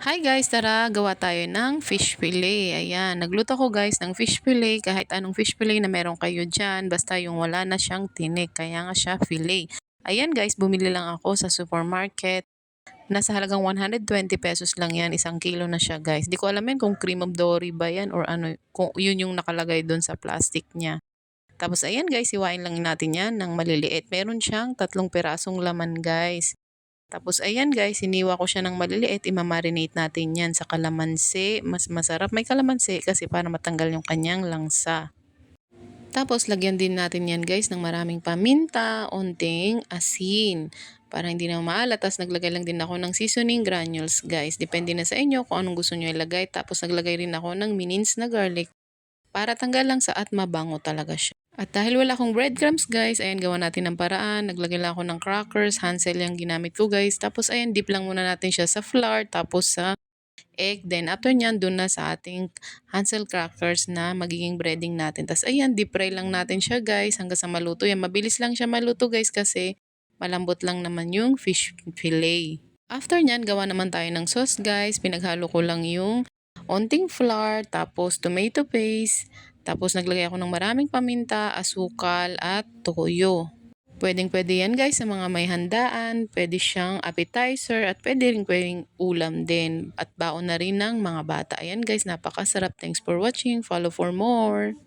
Hi guys, tara gawa tayo ng fish fillet. Ayan, nagluto ko guys ng fish fillet, kahit anong fish fillet na meron kayo dyan, basta yung wala na siyang tinik, kaya nga siya fillet. Ayan guys, bumili lang ako sa supermarket. Nasa halagang 120 pesos lang yan, 1 kilo na siya guys. Di ko alam yan kung cream of dory ba yan or ano, kung yun yung nakalagay doon sa plastic niya. Tapos ayan guys, iwain lang natin yan ng maliliit. Meron siyang 3 pirasong laman guys. Tapos ayan guys, hiniwa ko siya ng maliliit, imamarinate natin yan sa kalamansi. Mas masarap may kalamansi kasi para matanggal yung kanyang langsa. Tapos lagyan din natin yan guys ng maraming paminta, onting asin. Para hindi na maalat. Tapos naglagay lang din ako ng seasoning granules guys. Depende na sa inyo kung anong gusto nyo ilagay. Tapos naglagay rin ako ng minced na garlic para tanggal lang sa at mabango talaga siya. At dahil wala akong breadcrumbs guys, ayan gawa natin ng paraan. Naglagay lang ako ng crackers, Hansel yung ginamit ko guys. Tapos ayan, dip lang muna natin siya sa flour, tapos sa egg. Then after nyan, dun na sa ating Hansel crackers na magiging breading natin. Tapos ayan, deep fry lang natin siya guys hanggang sa maluto yan. Mabilis lang siya maluto guys kasi malambot lang naman yung fish fillet. After nyan, gawa naman tayo ng sauce guys. Pinaghalo ko lang yung onting flour, tapos tomato paste, tapos naglagay ako ng maraming paminta, asukal at toyo. Pwedeng-pwede yan guys sa mga may handaan, pwede siyang appetizer at pwedeng ulam din at baon na rin ng mga bata. Ayan guys, napakasarap. Thanks for watching. Follow for more.